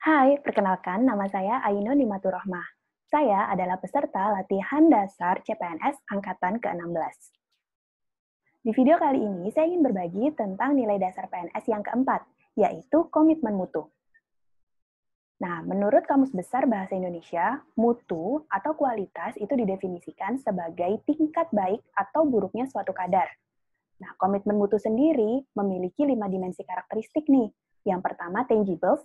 Hai, perkenalkan nama saya Ainun Nimaturahmah. Saya adalah peserta latihan dasar CPNS Angkatan ke-16. Di video kali ini, saya ingin berbagi tentang nilai dasar PNS yang keempat, yaitu komitmen mutu. Nah, menurut Kamus Besar Bahasa Indonesia, mutu atau kualitas itu didefinisikan sebagai tingkat baik atau buruknya suatu kadar. Nah, komitmen mutu sendiri memiliki 5 dimensi karakteristik nih. Yang pertama, tangibles,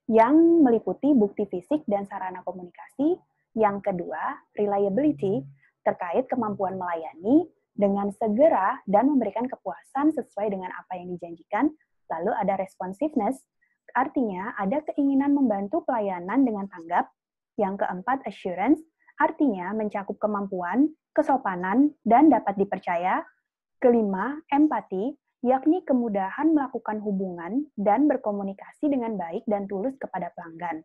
yang meliputi bukti fisik dan sarana komunikasi. Yang kedua, reliability, terkait kemampuan melayani dengan segera dan memberikan kepuasan sesuai dengan apa yang dijanjikan. Lalu ada responsiveness, artinya ada keinginan membantu pelayanan dengan tanggap. Yang keempat, assurance, artinya mencakup kemampuan, kesopanan, dan dapat dipercaya. Kelima, empati, yakni kemudahan melakukan hubungan dan berkomunikasi dengan baik dan tulus kepada pelanggan.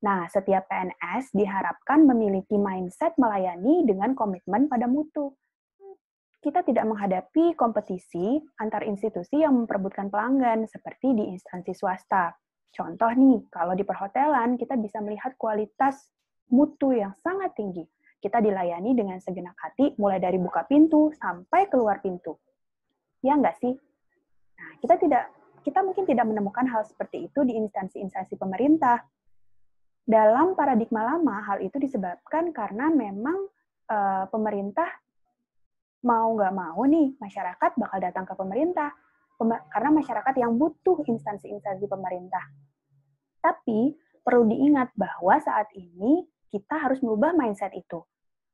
Nah, setiap PNS diharapkan memiliki mindset melayani dengan komitmen pada mutu. Kita tidak menghadapi kompetisi antar institusi yang memperebutkan pelanggan seperti di instansi swasta. Contoh nih, kalau di perhotelan kita bisa melihat kualitas mutu yang sangat tinggi. Kita dilayani dengan segenap hati, mulai dari buka pintu sampai keluar pintu. Ya nggak sih? Nah, kita mungkin tidak menemukan hal seperti itu di instansi-instansi pemerintah. Dalam paradigma lama, hal itu disebabkan karena memang pemerintah mau nggak mau nih, masyarakat bakal datang ke pemerintah. Karena masyarakat yang butuh instansi-instansi pemerintah. Tapi, perlu diingat bahwa saat ini kita harus merubah mindset itu.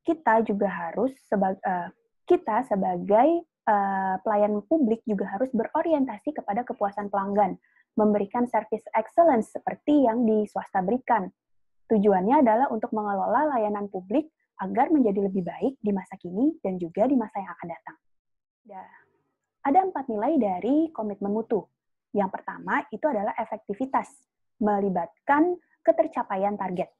Kita juga harus, kita sebagai pelayan publik juga harus berorientasi kepada kepuasan pelanggan, memberikan service excellence seperti yang di swasta berikan. Tujuannya adalah untuk mengelola layanan publik agar menjadi lebih baik di masa kini dan juga di masa yang akan datang. Ada 4 nilai dari komitmen mutu. Yang pertama itu adalah efektivitas, melibatkan ketercapaian target.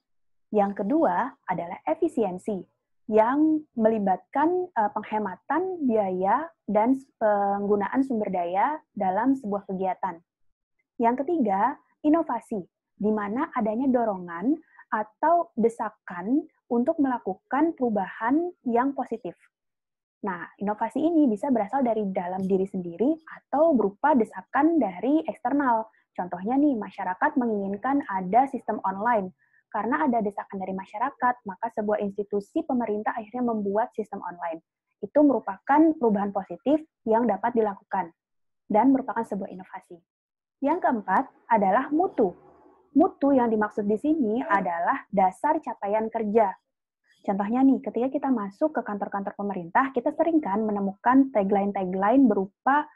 Yang kedua adalah efisiensi, yang melibatkan penghematan biaya dan penggunaan sumber daya dalam sebuah kegiatan. Yang ketiga, inovasi, di mana adanya dorongan atau desakan untuk melakukan perubahan yang positif. Nah, inovasi ini bisa berasal dari dalam diri sendiri atau berupa desakan dari eksternal. Contohnya nih, masyarakat menginginkan ada sistem online. Karena ada desakan dari masyarakat, maka sebuah institusi pemerintah akhirnya membuat sistem online. Itu merupakan perubahan positif yang dapat dilakukan dan merupakan sebuah inovasi. Yang keempat adalah mutu. Mutu yang dimaksud di sini adalah dasar capaian kerja. Contohnya nih, ketika kita masuk ke kantor-kantor pemerintah, kita sering kan menemukan tagline-tagline berupa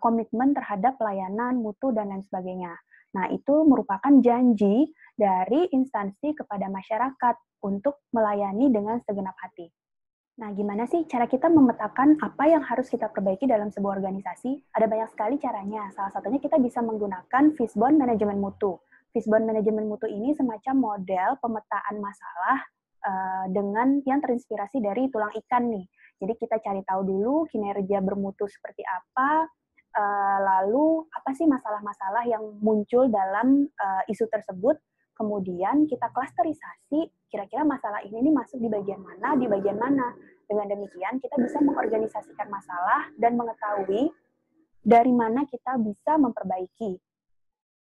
komitmen terhadap pelayanan, mutu, dan lain sebagainya. Nah, itu merupakan janji dari instansi kepada masyarakat untuk melayani dengan segenap hati. Nah, gimana sih cara kita memetakan apa yang harus kita perbaiki dalam sebuah organisasi? Ada banyak sekali caranya. Salah satunya kita bisa menggunakan Fishbone Manajemen Mutu. Fishbone Manajemen Mutu ini semacam model pemetaan masalah dengan yang terinspirasi dari tulang ikan nih. Jadi kita cari tahu dulu kinerja bermutu seperti apa, lalu apa sih masalah-masalah yang muncul dalam isu tersebut, kemudian kita klasterisasi kira-kira masalah ini nih masuk di bagian mana, di bagian mana. Dengan demikian kita bisa mengorganisasikan masalah dan mengetahui dari mana kita bisa memperbaiki.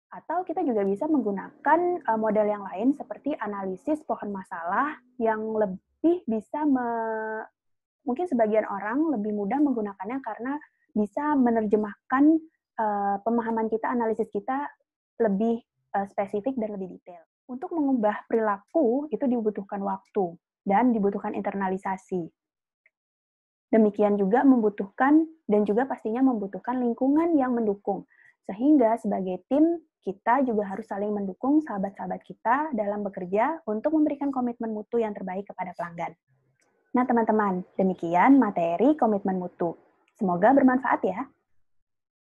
Atau kita juga bisa menggunakan model yang lain seperti analisis pohon masalah yang lebih bisa mungkin sebagian orang lebih mudah menggunakannya karena bisa menerjemahkan pemahaman kita, analisis kita lebih spesifik dan lebih detail. Untuk mengubah perilaku itu dibutuhkan waktu dan dibutuhkan internalisasi. Demikian juga membutuhkan dan juga pastinya membutuhkan lingkungan yang mendukung. Sehingga sebagai tim, kita juga harus saling mendukung sahabat-sahabat kita dalam bekerja untuk memberikan komitmen mutu yang terbaik kepada pelanggan. Nah, teman-teman, demikian materi komitmen mutu. Semoga bermanfaat ya.